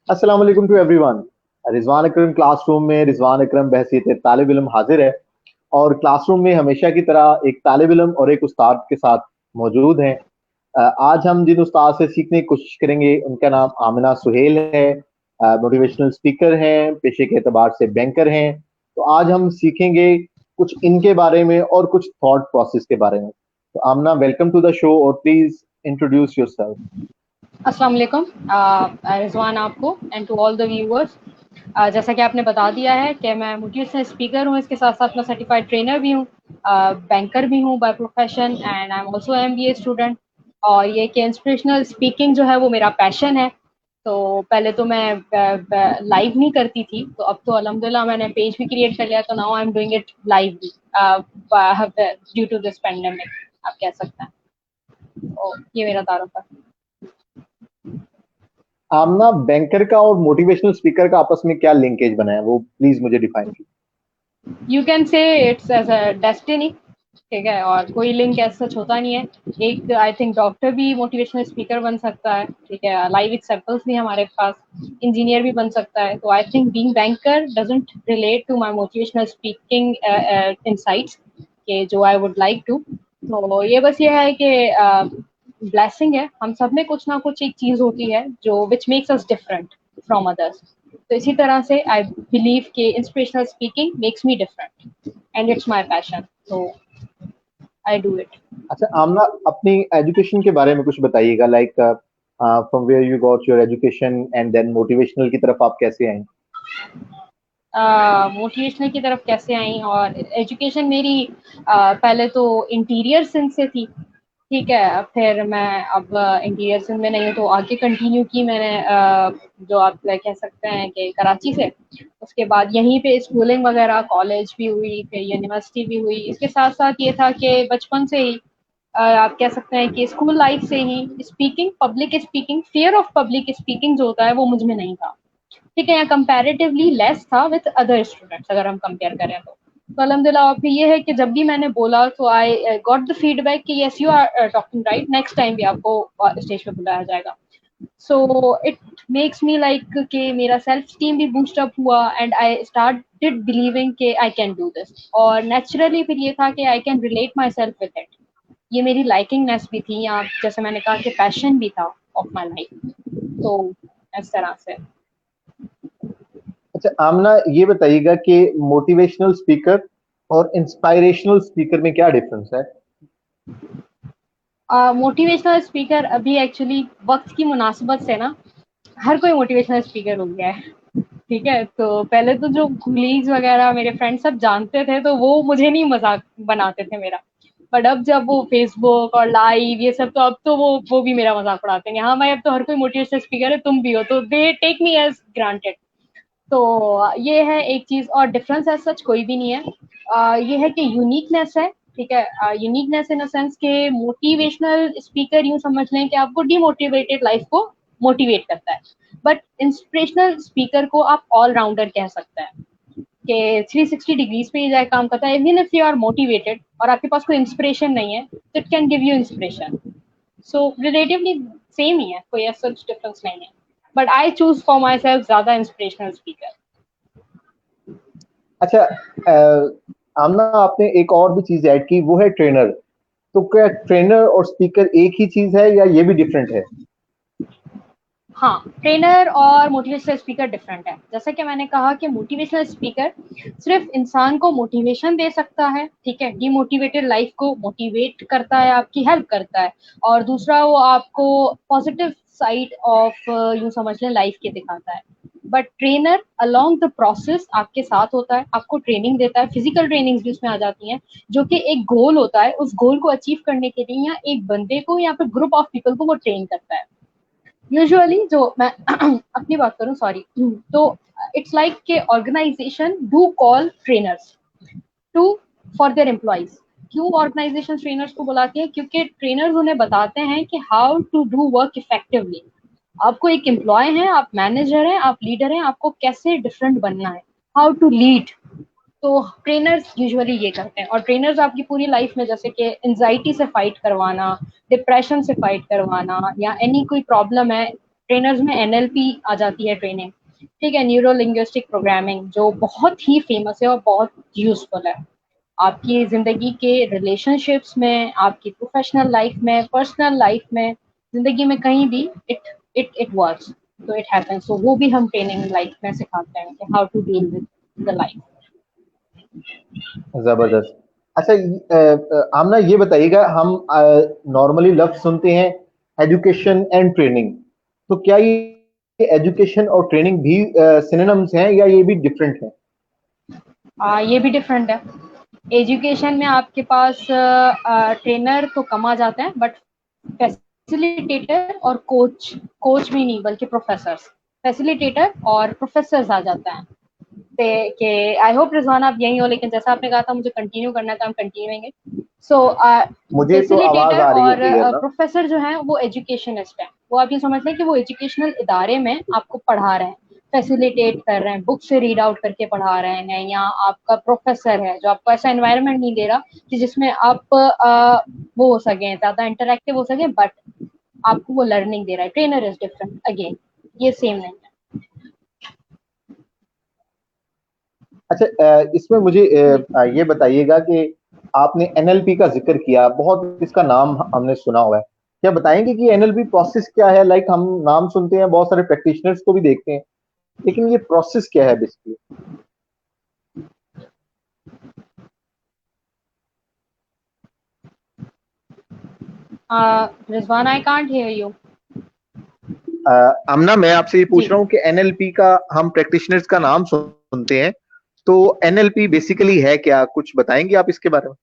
अस्सलाम वालेकुम to everyone. Rizwan Akram classroom में रिजवान अकरम बहसीत तालिब इल्म हाजिर है। और क्लासरूम में हमेशा की तरह एक तालिब इल्म और एक उस्ताद के साथ मौजूद हैं। आज हम जिन उस्ताद से सीखने की कोशिश करेंगे उनका नाम आमिना सुहेल है। मोटिवेशनल स्पीकर हैं, पेशे के एतबार से बैंकर हैं। तो आज हम सीखेंगे कुछ इनके बारे में और कुछ थॉट प्रोसेस के बारे में। तो Amna, welcome to the show और प्लीज इंट्रोड्यूस योरसेल्फ। अस्सलाम वालेकुम रिजवान आपको and to all the viewers. जैसा कि आपने बता दिया है कि मैं मोटिवेशनल स्पीकर हूँ, इसके साथ साथ मैं सर्टिफाइड ट्रेनर भी हूँ, बैंकर भी हूँ by profession and I am also MBA student. और ये कि इंस्पिरेशनल स्पीकिंग जो है वो मेरा पैशन है। तो पहले तो मैं लाइव नहीं करती थी, तो अब तो अल्हम्दुलिल्लाह मैंने पेज भी क्रिएट कर लिया, तो now I am doing it live due to this pandemic, आप कह सकते हैं। तो ये मेरा तारुफ है। आमना, बैंकर का और मोटिवेशनल स्पीकर का आपस में क्या लिंकेज बना है, वो प्लीज मुझे डिफाइन कीजिए। You can say it's as a destiny. ठीक है, और कोई लिंक ऐसा सच होता नहीं है। एक आई थिंक डॉक्टर भी मोटिवेशनल स्पीकर बन सकता है, ठीक है, लाइव एग्जांपल्स भी हमारे पास। इंजीनियर भी बन सकता है। तो I think being banker doesn't relate to my motivational speaking insights के जो आई वुड लाइक टू। तो ये बस ये है कि ब्लेसिंग है, हम सब में कुछ ना कुछ एक चीज होती है जो which makes us different from others. तो इसी तरह से आई बिलीव कि inspirational speaking makes me different and it's my passion, so I do it. अच्छा आमना, अपनी एजुकेशन के बारे में कुछ बताइएगा, like from where you got your education and then motivational की तरफ आप कैसे आए। मोटिवेशनल की तरफ कैसे आई, और एजुकेशन मेरी पहले तो इंटीरियर सिंध से थी। ठीक है, फिर मैं अब इंटीरियर सिंध में नहीं हूँ, तो आगे कंटिन्यू की मैंने जो आप कह सकते हैं कि कराची से। उसके बाद यहीं पे स्कूलिंग वगैरह, कॉलेज भी हुई, फिर यूनिवर्सिटी भी हुई। इसके साथ साथ ये था कि बचपन से ही आप कह सकते हैं कि स्कूल लाइफ से ही speaking, public speaking, fear of public speaking जो होता है वो मुझ में नहीं था। ठीक है, या कंपैरेटिवली लेस था विद अदर स्टूडेंट्स, अगर हम कंपेयर करें तो अल्हम्दुलिल्लाह। अब ये है कि जब भी मैंने बोला तो आई गॉट द फीडबैक कि yes you are talking right, next time भी आपको स्टेज पे बुलाया जाएगा। So it makes me like कि मेरा सेल्फ स्टीम भी बूस्ट अप हुआ एंड आई स्टार्टेड बिलीविंग कि आई कैन डू दिस। और नेचुरली फिर ये था कि I can relate my self with it. ये मेरी लाइकिंगनेस भी थी, या जैसे मैंने कहा कि पैशन भी था ऑफ माई लाइफ। तो इस तरह से। अच्छा आमना, ये बताइएगा कि मोटिवेशनल स्पीकर और इंस्पायरेशनल स्पीकर में क्या डिफरेंस है। मोटिवेशनल स्पीकर अभी एक्चुअली वक्त की मुनासिबत से ना हर कोई मोटिवेशनल स्पीकर हो गया है। ठीक है, तो पहले तो जो कुलीग्स वगैरह मेरे फ्रेंड्स सब जानते थे, तो वो मुझे नहीं मजाक बनाते थे मेरा। बट अब जब वो फेसबुक और लाइव ये सब, तो अब तो वो भी मेरा मजाक उड़ाते हैं। हाँ भाई, अब तो हर कोई मोटिवेशनल स्पीकर है, तुम भी हो, तो they take me as granted. तो ये है एक चीज, और डिफरेंस एज सच कोई भी नहीं है। ये है कि यूनिकनेस है। ठीक है, यूनिकनेस इन अ सेंस के मोटिवेशनल स्पीकर यूं समझ लें कि आपको डिमोटिवेटेड लाइफ को मोटिवेट करता है। बट इंस्पिरेशनल स्पीकर को आप ऑलराउंडर कह सकते हैं कि 360 डिग्रीज पे ये जाए काम करता है। Even if you are motivated और आपके पास कोई इंस्पिरेशन नहीं है, तो it can give you inspiration. So relatively same ही है, कोई ऐसा डिफरेंस नहीं है। But I choose for myself ज्यादा इंस्पिरेशनल स्पीकर। अच्छा आमना, आपने एक और भी चीज ऐड की, वो है ट्रेनर। तो क्या ट्रेनर और स्पीकर एक ही चीज है या ये भी डिफरेंट है। हाँ, ट्रेनर और मोटिवेशनल स्पीकर डिफरेंट है। जैसा कि मैंने कहा कि मोटिवेशनल स्पीकर सिर्फ इंसान को मोटिवेशन दे सकता है। ठीक है, डिमोटिवेटेड लाइफ को मोटिवेट करता है, आपकी हेल्प करता है। और दूसरा, वो आपको पॉजिटिव साइड ऑफ यूं समझ लें लाइफ के दिखाता है। But trainer along the process आपके साथ होता है, आपको ट्रेनिंग देता है, फिजिकल ट्रेनिंग्स भी उसमें आ जाती हैं, जो कि एक गोल होता है। उस गोल को अचीव करने के लिए या एक बंदे को या फिर ग्रुप ऑफ पीपल को वो ट्रेन करता है। यूजुअली जो मैं अपनी बात करूं, सॉरी, तो इट्स लाइक के organization do call trainers to for their employees. क्यों ऑर्गेनाइजेशन ट्रेनर्स को बुलाती है? क्योंकि ट्रेनर्स उन्हें बताते हैं कि how to do work effectively. आपको एक एम्प्लॉय है, आप मैनेजर हैं, आप लीडर हैं, आपको कैसे डिफरेंट बनना है, हाउ टू लीड। तो ट्रेनर्स यूजुअली ये करते हैं। और ट्रेनर्स आपकी पूरी लाइफ में, जैसे कि एंजाइटी से फाइट करवाना, डिप्रेशन से फाइट करवाना, या एनी कोई प्रॉब्लम है, ट्रेनर्स में एनएलपी आ जाती है ट्रेनिंग, ठीक है, न्यूरो लिंग्विस्टिक प्रोग्रामिंग, जो बहुत ही फेमस है और बहुत यूजफुल है आपकी ज़िंदगी के रिलेशनशिप्स में, आपकी प्रोफेशनल लाइफ में, पर्सनल लाइफ में, ज़िंदगी में कहीं भी इट वर्क्स, तो इट हैपेंस। तो वो भी हम ट्रेनिंग लाइफ में सिखाते हैं कि how to deal with the life. जबरदस्त। अच्छा, आमना ये बताइएगा, हम नॉर्मली लफ्ज सुनते हैं एजुकेशन एंड ट्रेनिंग, तो क्या ये एजुकेशन और ट्रेनिंग भी सिनोनिम्स हैं या ये भी डिफरेंट है? ये भी डिफरेंट है। एजुकेशन में आपके पास ट्रेनर तो कम आ जाते हैं, बट फैसिलिटेटर और कोच, कोच भी नहीं बल्कि प्रोफेसर्स, फैसिलिटेटर और प्रोफेसर्स आ जाता है। कि आई होप रिजवान आप यही हो, लेकिन जैसा आपने कहा था मुझे कंटिन्यू करना था, हम कंटिन्यूएंगे। सो मुझे तो आवाज फैसिलिटेटर आ रही है और क्लियर ना। प्रोफेसर जो है वो एजुकेशनिस्ट है। वो आप ये समझ लें कि वो एजुकेशनल इदारे में आपको पढ़ा रहे हैं, फैसिलिटेट कर रहे हैं, बुक से रीड आउट करके पढ़ा रहे हैं, या आपका प्रोफेसर है जो आपको ऐसा एनवायरनमेंट नहीं दे रहा कि जिसमें आप वो हो सके, ज्यादा इंटरेक्टिव हो सके, बट आपको वो लर्निंग दे रहा है। ट्रेनर इज डिफरेंट अगेन, ये सेम नहीं है। अच्छा, इसमें मुझे ये बताइएगा कि आपने एनएलपी का जिक्र किया, बहुत इसका नाम हमने सुना हुआ है, क्या बताएंगे कि एनएलपी प्रोसेस क्या है? लाइक हम नाम सुनते हैं, बहुत सारे प्रैक्टिशनर्स को भी देखते हैं, लेकिन ये प्रोसेस क्या है basically? Rizwan, I can't hear you. Amna, मैं आपसे ये जी, पूछ रहा हूँ कि एनएलपी का हम प्रैक्टिशनर्स का नाम सुनते हैं, तो एनएलपी बेसिकली है क्या? कुछ बताएंगे आप इसके बारे में?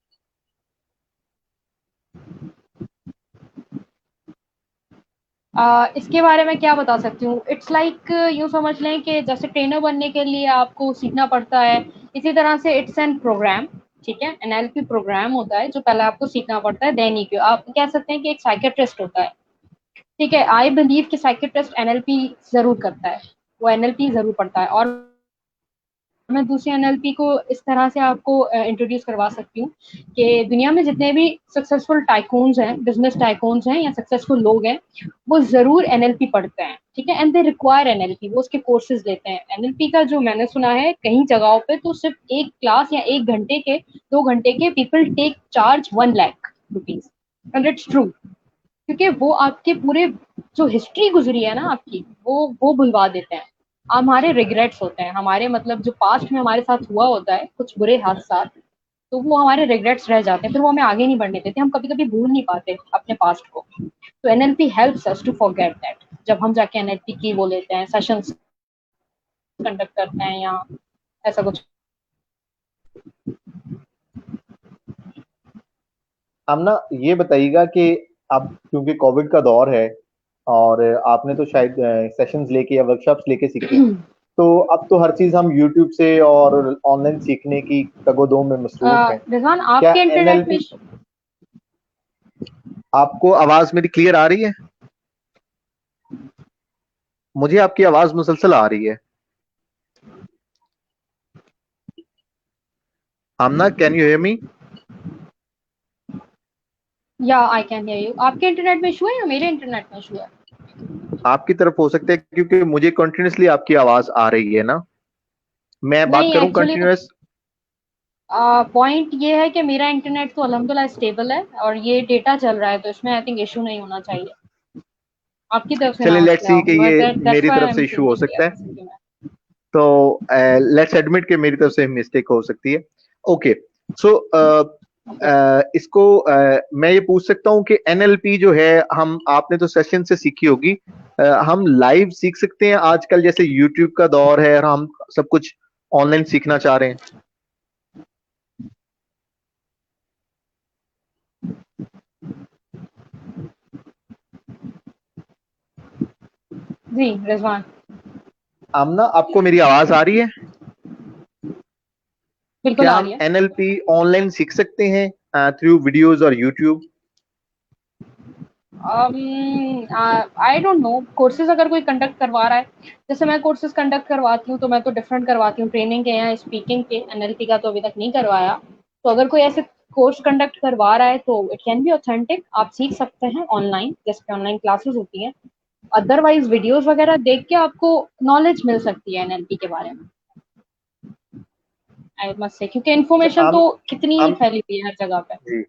इसके बारे में क्या बता सकती हूँ। इट्स लाइक यूँ समझ लें कि जैसे ट्रेनर बनने के लिए आपको सीखना पड़ता है, इसी तरह से इट्स एन प्रोग्राम, ठीक है, एनएलपी प्रोग्राम होता है जो पहले आपको सीखना पड़ता है, देन ही आप कह सकते हैं कि एक साइकेट्रिस्ट होता है, ठीक है। आई बिलीव कि साइकेट्रिस्ट एनएलपी जरूर करता है, वो एनएलपी जरूर पढ़ता है। और मैं दूसरी एनएलपी को इस तरह से आपको इंट्रोड्यूस करवा सकती हूँ कि दुनिया में जितने भी सक्सेसफुल टाइकून्स हैं, बिजनेस टाइकून्स हैं या सक्सेसफुल लोग हैं, वो जरूर एनएलपी पढ़ते हैं, ठीक है, एंड दे रिक्वायर एनएलपी, वो उसके कोर्सेज लेते हैं। एनएलपी का जो मैंने सुना है कई जगहों पे, तो सिर्फ एक क्लास या 1 घंटे के, 2 घंटे के, people take charge 1 lakh rupees, and it's true, क्योंकि वो आपके पूरे जो हिस्ट्री गुजरी है ना आपकी, वो भुलवा देते हैं। हमारे रिग्रेट्स होते हैं, हमारे मतलब जो पास्ट में हमारे साथ हुआ होता है कुछ बुरे हादसा, तो वो हमारे रिग्रेट्स रह जाते हैं, फिर वो हमें आगे नहीं बढ़ने देते, हम कभी कभी भूल नहीं पाते अपने पास्ट को। तो NLP helps us to forget that. जब हम जाके एनएलपी की वो लेते हैं, सेशंस कंडक्ट करते हैं या ऐसा कुछ। आमना, ये बताइएगा कि अब क्योंकि कोविड का दौर है और आपने तो शायद सेशंस लेके या वर्कशॉप्स लेके सीखे, तो अब तो हर चीज हम यूट्यूब से और ऑनलाइन सीखने की तगोदो में मसरूफ हैं। रिजवान, क्या आपके इंटरनेट में एनएलपी, आपको आवाज मेरी क्लियर आ रही है? मुझे आपकी आवाज मुसलसल आ रही है। आमना, कैन यू हियर मी? या आई कैन हियर यू। आपके इंटरनेट में इशू है या मेरे इंटरनेट में इशू है? आपकी तरफ हो सकता है, क्योंकि मुझे कंटिन्यूअसली आपकी आवाज आ रही है ना। मैं बात नहीं, करूं एक्चुअली कंटिन्यूअस? पॉइंट ये है कि मेरा इंटरनेट तो अल्हम्दुलिल्लाह स्टेबल है और ये डेटा चल रहा है, तो इसमें आई थिंक इशू नहीं होना चाहिए। आपकी तरफ से ना चलिए, हो लेट्स क्या सी हो, कि ये दैट्स मेरी व्हाई तरफ आई से एम इशू हो थिंकिंग सकता है, कि तो लेट्स एडमिट कि मेरी तरफ से मिस्टेक हो सकती है। ओके, सो इसको मैं ये पूछ सकता हूँ कि एनएलपी जो है, हम आपने तो सेशन से सीखी होगी, हम लाइव सीख सकते हैं आजकल, जैसे यूट्यूब का दौर है और हम सब कुछ ऑनलाइन सीखना चाह रहे हैं? जी रिजवान, आमना, आपको मेरी आवाज आ रही है? बिल्कुल क्या आ हम रही है। एनएलपी ऑनलाइन सीख सकते हैं थ्रू वीडियोस और YouTube? I don't know, courses अगर कोई कंडक्ट करवा रहा है, जैसे मैं कोर्सेज कंडक्ट करवाती हूँ तो मैं तो डिफरेंट करवाती हूँ, ट्रेनिंग के या स्पीकिंग के, एनएलपी का तो अभी तक नहीं करवाया। तो अगर कोई ऐसे कोर्स कंडक्ट करवा रहा है तो इट कैन बी ऑथेंटिक, आप सीख सकते हैं ऑनलाइन, जैसे ऑनलाइन क्लासेस होती हैं, अदरवाइज वीडियोस वगैरह देख के आपको नॉलेज मिल सकती है एनएलपी के बारे में, आई मस्ट से, क्योंकि इन्फॉर्मेशन हम तो कितनी हम फैली हुई है हर जगह पे। जी,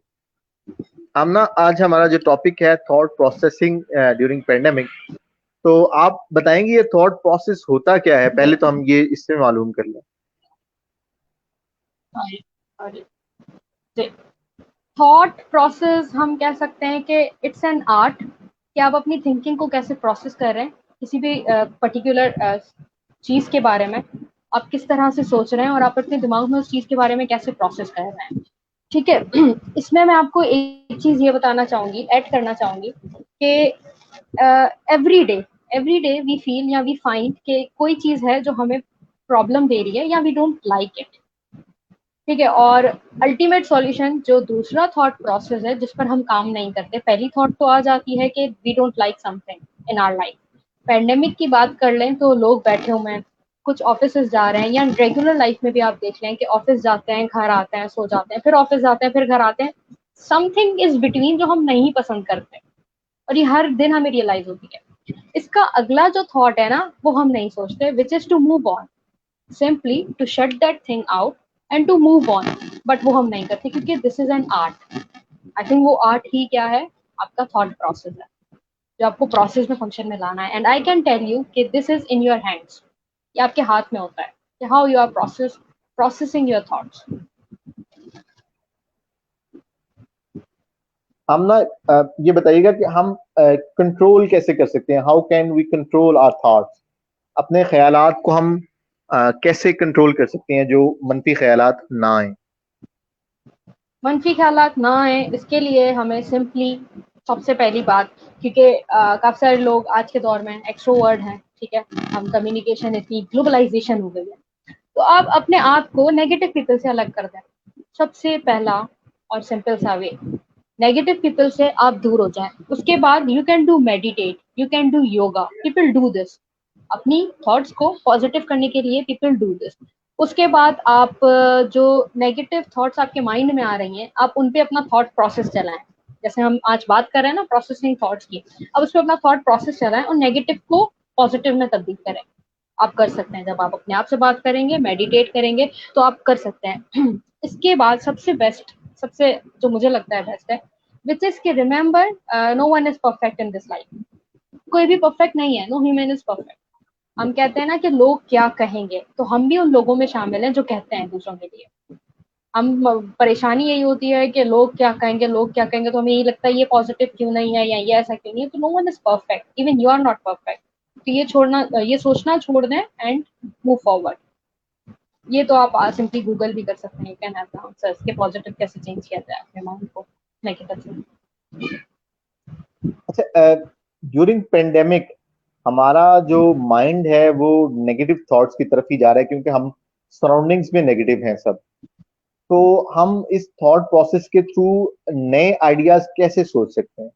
हम ना आज हमारा जो टॉपिक है थॉट प्रोसेसिंग ड्यूरिंग पेंडेमिक, तो आप बताएंगे ये थॉट प्रोसेस होता क्या है? पहले तो हम ये इससे मालूम कर लें। और थॉट प्रोसेस हम कह सकते हैं कि इट्स एन आर्ट, कि आप अपनी थिंकिंग को कैसे प्रोसेस कर रहे हैं किसी भी पर्टिकुलर चीज के बारे में, आप किस तरह से सोच रहे हैं और आप अपने दिमाग में उस चीज के बारे में कैसे प्रोसेस कर रहे हैं। ठीक है। इसमें मैं आपको एक चीज ये बताना चाहूंगी, ऐड करना चाहूंगी कि एवरी डे वी फील या वी फाइंड कि कोई चीज है जो हमें प्रॉब्लम दे रही है या वी डोंट लाइक इट। ठीक है। और अल्टीमेट सॉल्यूशन जो दूसरा थॉट प्रोसेस है जिस पर हम काम नहीं करते, पहली थॉट तो आ जाती है कि we don't like something in our life. Pandemic की बात कर लें तो लोग बैठे हुए हैं, कुछ ऑफिस जा रहे हैं, या रेगुलर लाइफ में भी आप देख लें कि ऑफिस जाते हैं, घर आते हैं, सो जाते हैं, फिर ऑफिस जाते हैं, फिर घर आते हैं। समथिंग इज बिटवीन जो हम नहीं पसंद करते, और ये हर दिन हमें रियलाइज होती है। इसका अगला जो थॉट है ना, वो हम नहीं सोचते, which is to move on, simply to shut that thing out and to move on. But वो हम नहीं करते क्योंकि this is an art. I think वो आर्ट ही क्या है, आपका थॉट प्रोसेस है, जो आपको प्रोसेस में फंक्शन में लाना है। And I can tell you कि this is in your hands, ये आपके हाथ में होता है कि how you are processing your thoughts. हम ना ये बताइएगा कि हम कंट्रोल कैसे कर सकते हैं? How can we control our thoughts? अपने ख्यालात को हम कैसे कंट्रोल कर सकते हैं जो मनफी ख्यालात ना आए? मनफी ख्यालात ना आए, इसके लिए हमें सिंपली, सबसे पहली बात, क्योंकि काफी सारे लोग आज के दौर में एक्सट्रोवर्ड हैं, ठीक है, हम कम्युनिकेशन, इतनी ग्लोबलाइजेशन हो गई है, तो आप अपने आप को नेगेटिव पीपल से अलग कर दें। सबसे पहला और सिंपल सा वे, नेगेटिव पीपल से आप दूर हो जाएं। उसके बाद you can do meditate, you can do yoga, people do this. अपनी थॉट्स को पॉजिटिव करने के लिए पीपल डू दिस। उसके बाद आप जो नेगेटिव थॉट्स आपके माइंड में आ रही हैं, आप उन पे अपना थॉट प्रोसेस चलाएं। जैसे हम आज बात कर रहे हैं ना प्रोसेसिंग थॉट्स की, अब उस पर अपना थॉट प्रोसेस चलाएं और नेगेटिव को पॉजिटिव में तब्दील करें। आप कर सकते हैं, जब आप अपने आप से बात करेंगे, मेडिटेट करेंगे, तो आप कर सकते हैं। इसके बाद सबसे बेस्ट, सबसे जो मुझे लगता है बेस्ट है, विच इज कि remember, no one is perfect in this life. कोई भी परफेक्ट नहीं है, नो ह्यूमन इज परफेक्ट। हम कहते हैं ना कि लोग क्या कहेंगे, तो हम भी उन लोगों में शामिल हैं जो कहते हैं दूसरों के लिए। हम परेशानी यही होती है कि लोग क्या कहेंगे, लोग क्या कहेंगे, तो हमें यही लगता है ये पॉजिटिव क्यों नहीं है या ये ऐसा क्यों नहीं है। तो no one is perfect, even you are not perfect. तो ये छोड़ना, ये सोचना छोड़ दें एंड मूव फॉरवर्ड। ये तो आप सिंपली गूगल भी कर सकते हैं, कैन हैव द आंसर्स कि पॉजिटिव कैसे चेंज किया जाए अपने माइंड को नेगेटिव से। अच्छा, ड्यूरिंग पेंडेमिक हमारा जो माइंड है वो नेगेटिव थॉट्स की तरफ ही जा रहा है, क्योंकि हम सराउंडिंग्स में नेगेटिव हैं सब। तो हम इस थॉट प्रोसेस के थ्रू नए आइडियाज कैसे सोच सकते हैं?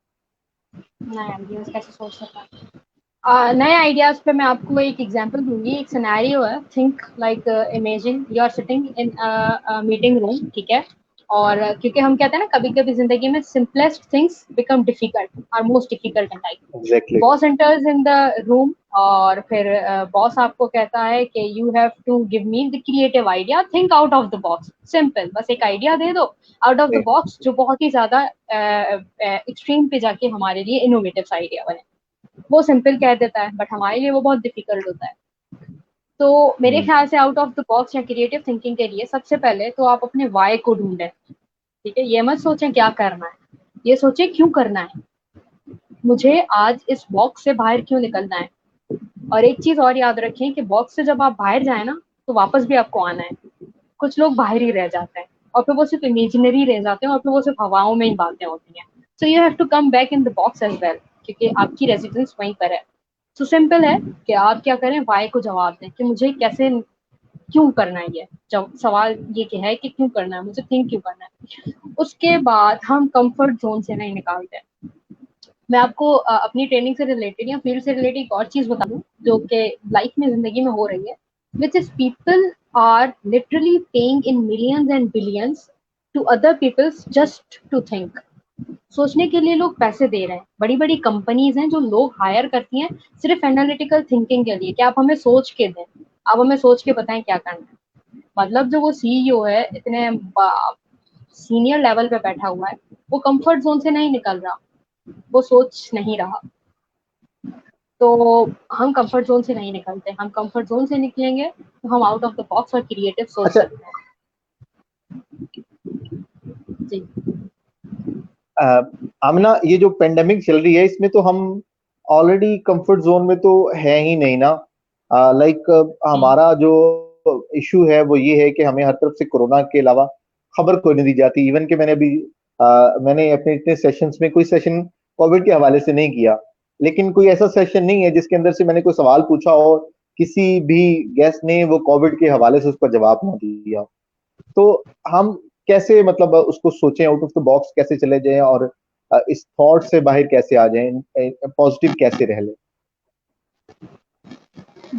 नए आइडियाज कैसे सोच सकते हैं? नए आइडियाज पे मैं आपको एक एग्जांपल दूंगी। एक सिनेरियो है, think like, imagine you are sitting in meeting room, ठीक है। और क्योंकि हम कहते हैं ना कभी कभी जिंदगी में simplest things become difficult, are most difficult in life. Exactly. Boss enters in the room और फिर बॉस आपको कहता है कि you have to give me the creative idea, think out of the box. Simple, बस एक आइडिया दे दो out of the box जो बहुत ही ज्यादा एक्सट्रीम पे जाके हमारे लिए इनोवेटिव आइडिया बने। वो सिंपल कह देता है, बट हमारे लिए वो बहुत डिफिकल्ट होता है। तो मेरे ख्याल से आउट ऑफ द बॉक्स या क्रिएटिव थिंकिंग के लिए सबसे पहले तो आप अपने वाई को ढूंढें। ठीक है, ये मत सोचें क्या करना है, ये सोचें क्यों करना है, मुझे आज इस बॉक्स से बाहर क्यों निकलना है। और एक चीज और याद रखें कि बॉक्स से जब आप बाहर जाए ना, तो वापस भी आपको आना है। कुछ लोग बाहर ही रह जाते हैं और फिर वो सिर्फ इमेजिनरी रह जाते हैं और फिर वो सिर्फ हवाओं में ही बातें होती हैं। So you have to come back in the box as well, क्योंकि आपकी रेजिडेंस वहीं पर है। सो सिंपल है कि आप क्या करें, वाई को जवाब दें कि मुझे कैसे, क्यों करना है। ये जब सवाल ये क्या है कि क्यों करना है, मुझे थिंक क्यों करना है। उसके बाद हम कंफर्ट जोन से नहीं निकालते हैं। मैं आपको अपनी ट्रेनिंग से रिलेटेड या फील्ड से रिलेटेड एक और चीज बता दूं जो कि लाइफ में, जिंदगी में हो रही है, which is people are literally paying in millions and billions to other peoples just to think. सोचने के लिए लोग पैसे दे रहे हैं, बड़ी बड़ी कंपनीज हैं जो लोग हायर करती हैं सिर्फ एनालिटिकल थिंकिंग के लिए कि आप हमें सोच के दें, आप हमें सोच के बताएं क्या करना है। मतलब जो वो सीईओ है, इतने सीनियर लेवल पे बैठा हुआ है, वो कंफर्ट जोन से नहीं निकल रहा, वो सोच नहीं रहा। तो हम कंफर्ट जोन से नहीं निकलते, हम कंफर्ट जोन से निकलेंगे तो हम आउट ऑफ द बॉक्स और क्रिएटिव सोच अच्छा, सकते हैं। जी। आमना, ये जो पेंडेमिक चल रही है इसमें तो हम ऑलरेडी कंफर्ट जोन में तो है ही नहीं ना। लाइक हम्म। हमारा जो इशू है वो ये है कि हमें हर तरफ से कोरोना के अलावा खबर कोई नहीं दी जाती। इवन कि मैंने अपने इतने सेशंस में कोई सेशन कोविड के हवाले से नहीं किया, लेकिन कोई ऐसा सेशन नहीं है जिसके अंदर से मैंने कोई सवाल पूछा और किसी भी गेस्ट ने वो कोविड के हवाले से उसका जवाब ना दिया। तो हम कैसे मतलब उसको सोचें, आउट ऑफ द बॉक्स कैसे चले जाएं और इस थॉट से बाहर कैसे आ जाएं, पॉजिटिव कैसे रह लें।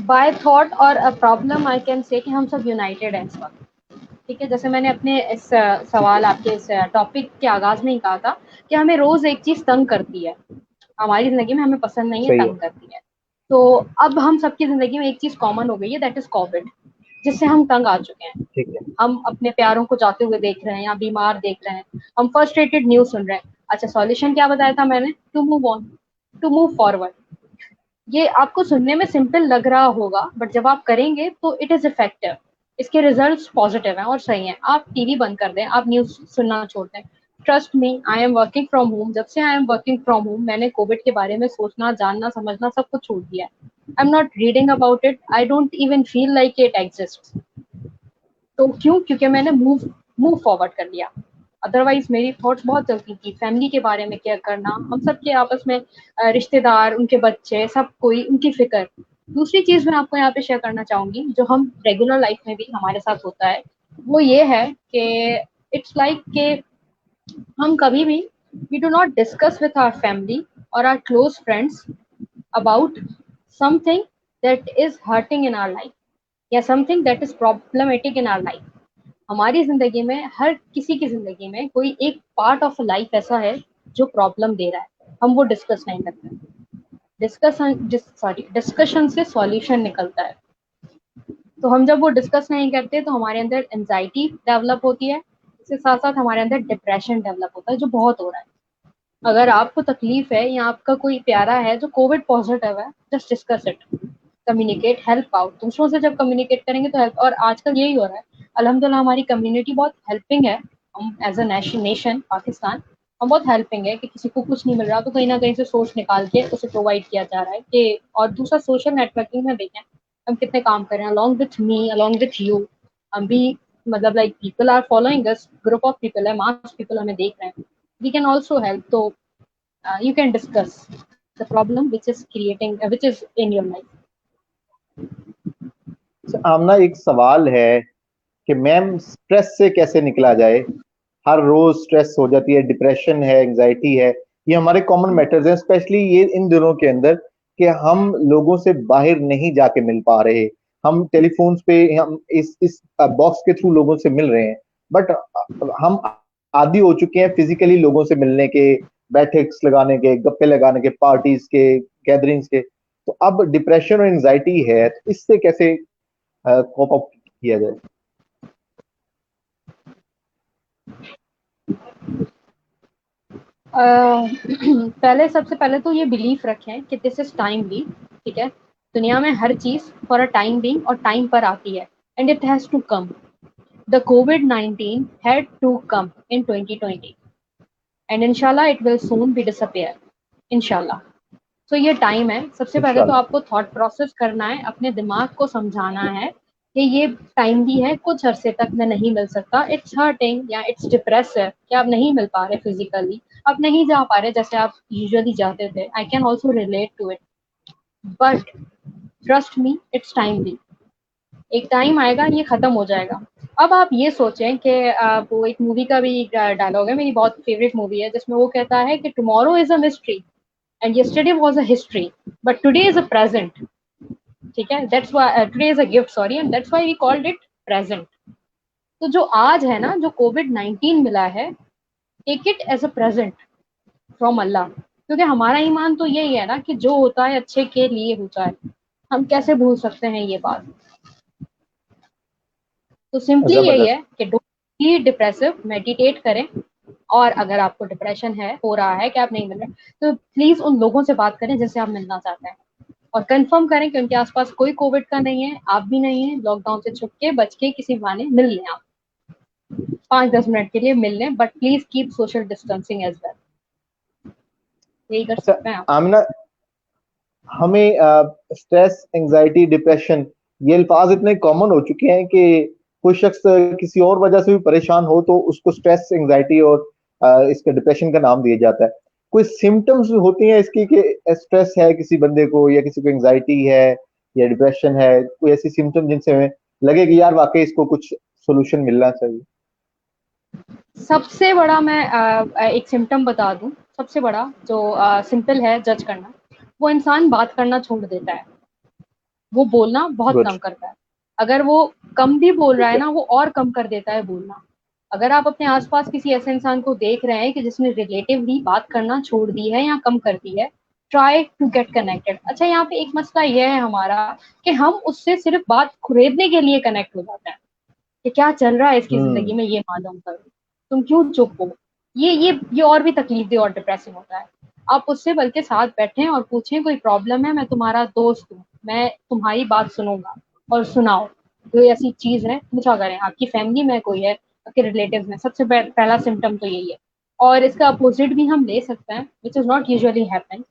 बाय थॉट और a problem I can say कि हम सब यूनाइटेड हैं इस वक्त। ठीक है, जैसे मैंने अपने इस सवाल आपके इस टॉपिक के आगाज में ही कहा था कि हमें रोज एक चीज तंग करती है, हमारी जिंदगी में हमें पसंद नहीं है, सही है। तंग करती है। तो अब हम सबकी जिंदगी में एक चीज कॉमन हो गई है, दैट इज कोविड, जिससे हम तंग आ चुके हैं। ठीक है। हम अपने प्यारों को जाते हुए देख रहे हैं या बीमार देख रहे हैं, हम फ्रस्ट्रेटेड न्यूज सुन रहे हैं। अच्छा, सॉल्यूशन क्या बताया था मैंने? To move on, to move forward. ये आपको सुनने में सिंपल लग रहा होगा, बट जब आप करेंगे तो इट इज इफेक्टिव। इसके रिजल्ट्स पॉजिटिव हैं और सही हैं। आप टीवी बंद कर दें, आप न्यूज सुनना छोड़ दें। Trust me, I am working from home. जब से I am working from home, मैंने कोविड के बारे में सोचना, जानना, समझना सब कुछ छोड़ दिया है। I am not reading about it, I don't even feel like it exist. तो क्यों? क्योंकि मैंने मूव मूव फॉरवर्ड कर लिया। अदरवाइज मेरी थॉट्स बहुत चलती थी, फैमिली के बारे में केयर करना, हम सब के आपस में रिश्तेदार, उनके बच्चे, सब कोई, उनकी फिक्र। दूसरी चीज मैं आपको यहाँ पे शेयर करना चाहूंगी, जो हम रेगुलर लाइफ में भी हमारे साथ होता है, वो ये है कि इट्स लाइक के हम कभी भी we do not discuss with our family और our close friends about something that is hurting in our life या something that is problematic in our life. हमारी जिंदगी में, हर किसी की जिंदगी में कोई एक पार्ट ऑफ लाइफ ऐसा है जो प्रॉब्लम दे रहा है, हम वो डिस्कस नहीं करते। डिस्कशन से सॉल्यूशन निकलता है। तो हम जब वो डिस्कस नहीं करते तो हमारे अंदर एंजाइटी डेवलप होती है, इसके साथ साथ हमारे अंदर डिप्रेशन डेवलप होता है, जो बहुत हो रहा है। अगर आपको तकलीफ है या आपका कोई प्यारा है जो कोविड पॉजिटिव है, just discuss it, communicate, help out. दूसरों से जब कम्युनिकेट करेंगे तो हेल्प, और आजकल यही हो रहा है। अल्हम्दुलिल्लाह हमारी कम्युनिटी बहुत हेल्पिंग है। हम एज अ नेशन पाकिस्तान, हम बहुत हेल्पिंग है कि किसी को कुछ नहीं मिल रहा तो कहीं ना कहीं से सोर्स निकाल के उसे प्रोवाइड किया जा रहा है कि। और दूसरा, सोशल नेटवर्किंग में देखें हम कितने काम कर रहे हैं, along with me, along with you. हम भी, मतलब like people are following us, group of people है, मास पीपल हमें देख रहे हैं, वी कैन ऑल्सो हेल्प। तो you can discuss the problem which is creating which is in your life. आमना, एक सवाल है कि मैम स्ट्रेस से कैसे निकला जाए। हर रोज स्ट्रेस हो जाती है, डिप्रेशन है, एंजाइटी है, ये हमारे कॉमन मैटर्स हैं, स्पेशली ये इन दिनों के अंदर कि हम लोगों से बाहर नहीं जाके मिल पा रहे। हम टेलीफोन्स पे, हम इस बॉक्स के थ्रू लोगों से मिल रहे हैं, बट हम आदी हो चुके हैं फिजिकली लोगों से मिलने के, बैठक्स लगाने के, गप्पे लगाने के, पार्टीज के, गैदरिंग्स के। तो अब डिप्रेशन और एंजाइटी है, तो इससे कैसे कोप अप किया जाए। पहले, सबसे पहले तो ये बिलीफ रखें कि दिस इज टाइमली। ठीक है, दुनिया में हर चीज फॉर अ टाइम बिंग और टाइम पर आती है, and it has to come. The कोविड-19 had to come in 2020 and inshallah it will soon be disappear, इंशाल्लाह। तो ये टाइम है। सबसे पहले तो इंशाल्लाह। आपको थॉट प्रोसेस करना है, अपने दिमाग को समझाना है कि ये टाइम भी है, कुछ अरसे तक मैं नहीं मिल सकता, इट्स हर्टिंग या इट्स डिप्रेस है कि आप नहीं मिल पा रहे फिजिकली, आप नहीं जा पा रहे जैसे आप यूजुअली जाते थे। I can also relate to it, but trust me, it's timely. एक टाइम आएगा, ये खत्म हो जाएगा। अब आप ये सोचें कि वो एक मूवी का भी डायलॉग है, मेरी बहुत फेवरेट मूवी है, जिसमें वो कहता है कि tomorrow is a mystery and yesterday was a history, but today is a present. ठीक है, that's why today is a gift, sorry, and that's why we called it present. तो जो आज है ना, जो कोविड 19 मिला है, take it as a present. From Allah, क्योंकि हमारा ईमान तो यही है ना कि जो होता है अच्छे के लिए होता है। हम कैसे भूल सकते हैं ये बात। तो सिंपली यही जबरदस्त। है कि डोंट बी डिप्रेसिव, मेडिटेट करें। और अगर आपको डिप्रेशन है, हो रहा है कि आप नहीं मिल रहे, तो प्लीज उन लोगों से बात करें जिनसे आप मिलना चाहते हैं, और कंफर्म करें कि उनके आसपास कोई कोविड का नहीं है, आप भी नहीं है, लॉकडाउन से छुप के बच के किसी बहाने मिल लें आप, 5-10 मिनट के लिए मिल लें, but please keep social distancing as well. यही कर अच्छा सकते हैं आप। आमिना, हमें स्ट्रेस, एंजाइटी, डिप्रेशन, ये अल्फाज इतने कॉमन हो चुके हैं कि कोई शख्स किसी और वजह से भी परेशान हो तो उसको स्ट्रेस, एंजाइटी और इसके डिप्रेशन का नाम दिया जाता है। कोई सिम्टम्स होती हैं इसकी कि स्ट्रेस है किसी बंदे को, या किसी को एंजाइटी है या डिप्रेशन है, कोई ऐसी सिम्टम जिनसे हमें लगे कि यार वाकई इसको कुछ सोल्यूशन मिलना चाहिए? सबसे बड़ा मैं एक सिम्टम बता दूं, सबसे बड़ा जो सिंपल है जज करना, वो इंसान बात करना छोड़ देता है, वो बोलना बहुत गुड। कम करता है। अगर वो कम भी बोल रहा ठीक है है। ना, वो और कम कर देता है बोलना। अगर आप अपने आसपास किसी ऐसे इंसान को देख रहे हैं कि जिसने रिलेटिवली बात करना छोड़ दी है या कम कर दी है, ट्राई टू गेट कनेक्टेड। अच्छा, यहाँ पे एक मसला यह है हमारा कि हम उससे सिर्फ बात खरीदने के लिए कनेक्ट हो जाते हैं कि क्या चल रहा है इसकी जिंदगी हम्म। में, ये मालूम करो, तुम क्यों चुप हो। ये और भी तकलीफ और डिप्रेसिंग होता है। आप उससे बल्कि साथ बैठें और पूछें कोई प्रॉब्लम है, मैं तुम्हारा दोस्त हूँ, मैं तुम्हारी बात सुनूंगा, और सुनाओ कोई ऐसी चीज है, पूछा करें आपकी फैमिली में कोई है, आपके रिलेटिव में। सबसे पहला सिम्टम तो यही है। और इसका अपोजिट भी हम ले सकते हैं, which is not usually happen,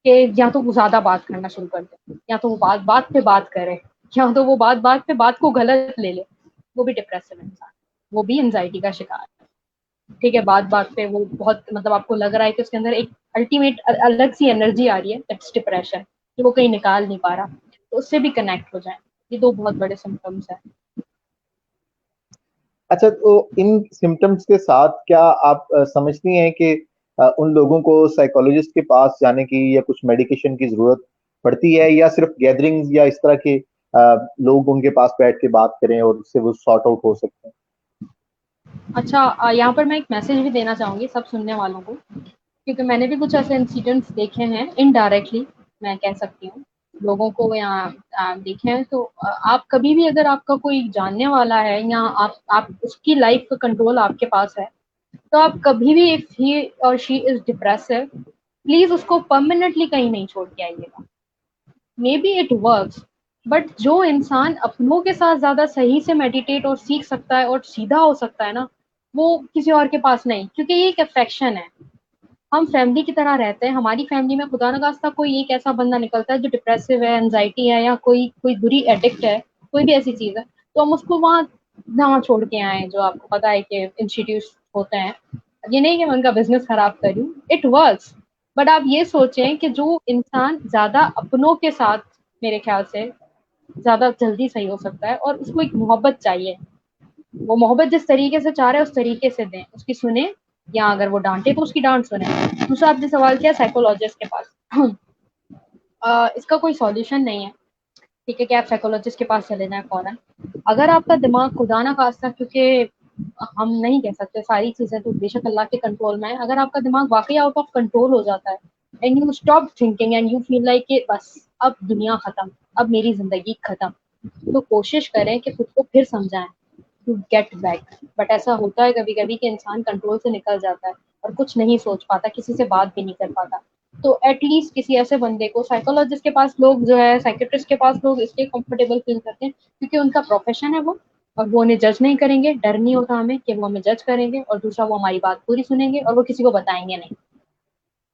कि या तो वो ज्यादा बात करना शुरू कर दे, या तो वो बात बात पे बात करे, या तो वो बात बात पे बात को गलत ले ले। वो भी डिप्रेसिव इंसान, वो भी एंजाइटी का शिकार है। ठीक है, बात बात पे वो बहुत, मतलब आपको लग रहा है कि उसके अंदर एक अल्टीमेट अलग सी एनर्जी आ रही है, दैट्स डिप्रेशन, कि वो कहीं निकाल नहीं पा रहा। तो उससे भी कनेक्ट हो जाए। ये दो बहुत बड़े सिम्टम्स हैं। अच्छा, तो इन सिम्टम्स के साथ क्या आप समझती हैं कि उन लोगों को साइकोलॉजिस्ट के पास जाने की या कुछ मेडिकेशन की जरूरत पड़ती है, या सिर्फ गैदरिंग्स या इस तरह के लोग उनके पास बैठ के बात करें और उससे वो सॉर्ट आउट हो सकते हैं? अच्छा, यहाँ पर मैं एक मैसेज भी देना चाहूंगी सब सुनने वालों को, क्योंकि मैंने भी कुछ ऐसे इंसिडेंट्स देखे हैं इनडायरेक्टली, मैं कह सकती हूँ, लोगों को यहाँ देखे हैं। तो आप कभी भी, अगर आपका कोई जानने वाला है या आप उसकी लाइफ का कंट्रोल आपके पास है, तो आप कभी भी, इफ ही और शी इज डिप्रेसिव, प्लीज उसको परमानेंटली कहीं नहीं छोड़ के आइएगा। May be it works, but जो इंसान अपनों के साथ ज्यादा सही से मेडिटेट और सीख सकता है और सीधा हो सकता है ना, वो किसी और के पास नहीं, क्योंकि ये एक अफेक्शन है। हम फैमिली की तरह रहते हैं, हमारी फैमिली में खुदा न खास्ता कोई एक ऐसा बंदा निकलता है जो डिप्रेसिव है, एंजाइटी है, या कोई कोई बुरी एडिक्ट है, कोई भी ऐसी चीज है, तो हम उसको वहाँ जहाँ छोड़ के आए, जो आपको पता है कि इंस्टीट्यूट होते हैं। ये नहीं कि मैं उनका बिजनेस खराब कर रही हूँ, इट वर्क्स। बट आप ये सोचें कि जो इंसान ज्यादा अपनों के साथ, मेरे ख्याल से ज्यादा जल्दी सही हो सकता है, और उसको एक मोहब्बत चाहिए, वो मोहब्बत जिस तरीके से चाह रहे हैं उस तरीके से दें, उसकी सुने, या अगर वो डांटे तो उसकी डांट सुने। दूसरा, आपने सवाल किया साइकोलॉजिस्ट के पास। इसका कोई सॉल्यूशन नहीं है, ठीक है, कि आप साइकोलॉजिस्ट के पास चले जाएं फौरन। अगर आपका दिमाग खुदा ना खास्ता, क्योंकि हम नहीं कह सकते सारी चीजें तो बेशक अल्लाह के कंट्रोल में है, अगर आपका दिमाग वाकई आउट ऑफ कंट्रोल हो जाता है, and you stop thinking and you feel like कि बस अब दुनिया खत्म, अब मेरी जिंदगी खत्म, तो कोशिश करें कि खुद को फिर समझाएं टू गेट बैक। बट ऐसा होता है कभी कभी कि इंसान कंट्रोल से निकल जाता है और कुछ नहीं सोच पाता, किसी से बात भी नहीं कर पाता। तो एटलीस्ट किसी ऐसे बंदे को, साइकोलॉजिस्ट के पास लोग जो है, साइकेट्रिस्ट के पास लोग इसलिए कंफर्टेबल फील करते हैं क्योंकि उनका प्रोफेशन है वो, और वो उन्हें जज नहीं करेंगे, डर नहीं होता हमें कि वो हमें जज करेंगे, और दूसरा वो हमारी बात पूरी सुनेंगे और वो किसी को बताएंगे नहीं।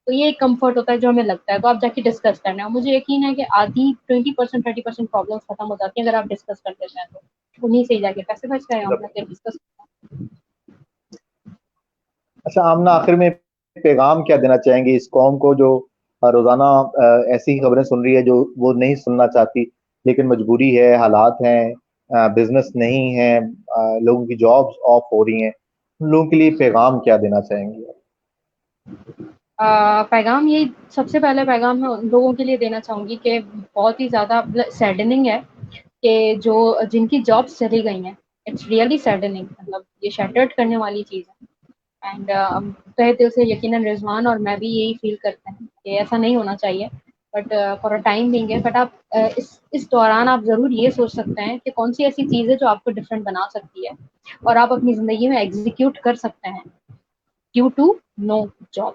तो ये एक कंफर्ट होता है जो हमें लगता है, तो आप जाके डिस्कस करना है। मुझे यकीन है कि आधी 20% 30% प्रॉब्लम खत्म हो जाती है अगर आप डिस्कस कर देते हैं, तो उन्हीं से ही जाके पैसे बच रहे हैं, अपना फिर डिस्कस। अच्छा आमना, आखिर में पैगाम क्या देना चाहेंगे इस कौम को जो रोजाना ऐसी ही खबरें सुन रही है जो वो नहीं सुनना चाहती, लेकिन मजबूरी है, हालात हैं, बिजनेस नहीं है, लोगों की जॉब्स ऑफ हो रही हैं, उन लोगों के लिए पैगाम क्या देना चाहेंगे? पैगाम यही, सबसे पहले पैगाम मैं उन लोगों के लिए देना चाहूंगी कि बहुत ही ज्यादा सैडनिंग है कि जो जिनकी जॉब्स चली गई हैं, इट्स रियली सैडनिंग, मतलब ये शैटर्ड करने वाली चीज है। एंड तहे दिल से यकीनन रिजवान और मैं भी यही फील करते हैं कि ऐसा नहीं होना चाहिए, but for a time Bing है। बट आप इस दौरान आप ज़रूर ये सोच सकते हैं कि कौन सी ऐसी चीज़ है जो आपको डिफरेंट बना सकती है और आप अपनी ज़िंदगी में एग्जीक्यूट कर सकते हैं। ड्यू टू नो जॉब,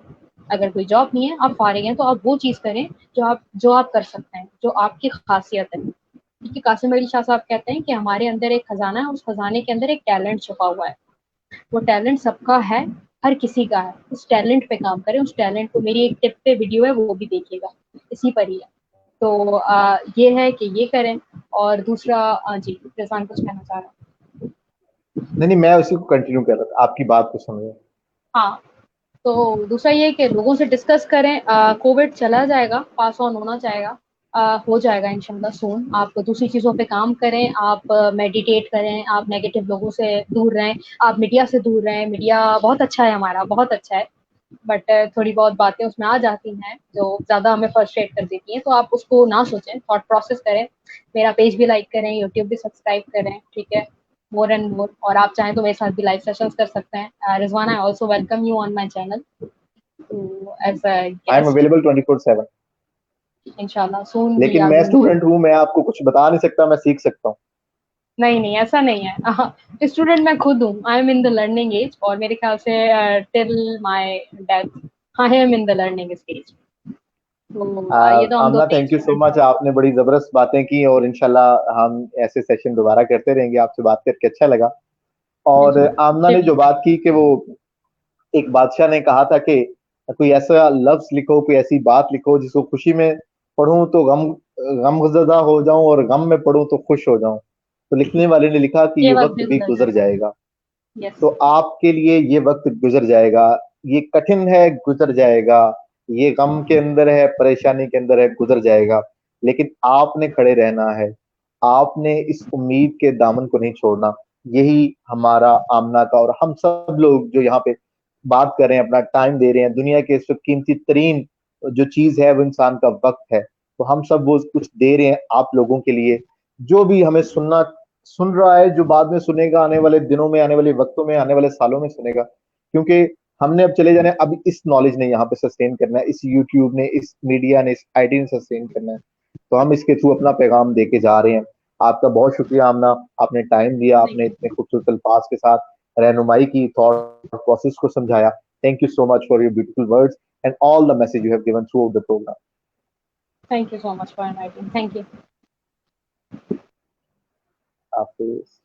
अगर कोई जॉब नहीं है, आप फारिग हैं, तो आप वो चीज़ करें जो आप कर सकते हैं, जो आपकी खासियत है। क्योंकि कासिम अली शाह साहब कहते हैं कि हमारे अंदर एक खजाना है, उस खजाने के अंदर एक टैलेंट छुपा हुआ है। वो टैलेंट सबका है, हर किसी का है। उस टैलेंट पे काम करें, उस टैलेंट को, मेरी एक टिप पे वीडियो है वो भी देखिएगा, इसी पर ही है। तो ये है कि ये करें। और दूसरा जी रिजवान कुछ कहना चाह रहा हूँ। नहीं नहीं, मैं उसी को कंटिन्यू कर रहा था, आपकी बात को सुन रहा। हाँ, तो दूसरा ये कि लोगों से डिस्कस करें। कोविड चला जाएगा, पास ऑन होना चाहेगा, हो जाएगा इंशाल्लाह सून। आप दूसरी चीज़ों पे काम करें, आप मेडिटेट करें, आप नेगेटिव लोगों से दूर रहें, आप मीडिया से दूर रहें। मीडिया बहुत अच्छा है, हमारा बहुत अच्छा है, बट थोड़ी बहुत बातें उसमें आ जाती हैं जो ज़्यादा हमें फ्रस्ट्रेट कर देती हैं। तो आप उसको ना सोचें, थॉट प्रोसेस करें। मेरा पेज भी लाइक करें, यूट्यूब भी सब्सक्राइब करें, ठीक है, मोर एंड मोर। और आप चाहें तो मेरे साथ भी लाइव सेशंस कर सकते हैं। Rizwan, I also welcome you on my channel too as a I am guest. Available 24/7। इंशाल्लाह सून वी लेकिन आर मैं गोइंग टू। स्टूडेंट हूँ, मैं आपको कुछ बता नहीं सकता, मैं सीख सकता हूँ। नहीं नहीं, ऐसा नहीं है। स्टूडेंट मैं खुद हूँ, I am in the learning age, और मेरे ख्याल से till my death I am in the learning stage. तो ये तो हम आमना, दोनों ही thank you so student much, हैं। आपने बड़ी जबरदस्त बातें की और इंशाल्लाह हम ऐसे सेशन दोबारा करते रहेंगे। आपसे बात करके अच्छा लगा। और इंशाल्लाह आमना मुझे ने भी। जो बात की कि वो एक बादशाह ने कहा था कि कोई ऐसा लफ्ज लिखो, कोई ऐसी बात लिखो जिसको खुशी में पढ़ूं तो गमज़दा हो जाऊं और गम में पढ़ूं तो खुश हो जाऊं। तो लिखने वाले ने लिखा कि ये ये वक्त वक्त भी भी गुजर गुजर जाएगा। जाएगा। यस। तो आपके लिए ये वक्त गुजर जाएगा, ये कठिन है, गुजर जाएगा। ये गम के अंदर है, परेशानी के अंदर है, गुजर जाएगा। लेकिन आपने खड़े रहना है, आपने इस उम्मीद के दामन को नहीं छोड़ना। यही हमारा आमना का और हम सब लोग जो यहाँ पे बात कर रहे हैं, अपना टाइम दे रहे हैं, दुनिया के इस वक्त कीमती तरीन जो चीज है वो इंसान का वक्त है। तो हम सब वो कुछ दे रहे हैं आप लोगों के लिए। जो भी हमें सुन रहा है, जो बाद में सुनेगा, आने वाले दिनों में, आने वाले वक्तों में, आने वाले सालों में सुनेगा, क्योंकि हमने अब चले जाना है। अब इस नॉलेज ने यहाँ पे सस्टेन करना है, इस यूट्यूब ने, इस मीडिया ने, इस आईटी ने सस्टेन करना है। तो हम इसके थ्रू अपना पैगाम देके जा रहे हैं। आपका बहुत शुक्रिया आमना, आपने टाइम दिया, आपने नहीं, इतने खूबसूरत अल्फाज के साथ रहनुमाई की, थॉट प्रोसेस को समझाया। Thank you so much for your beautiful words and all the message you have given throughout the programme. Thank you so much for inviting, thank you. आपको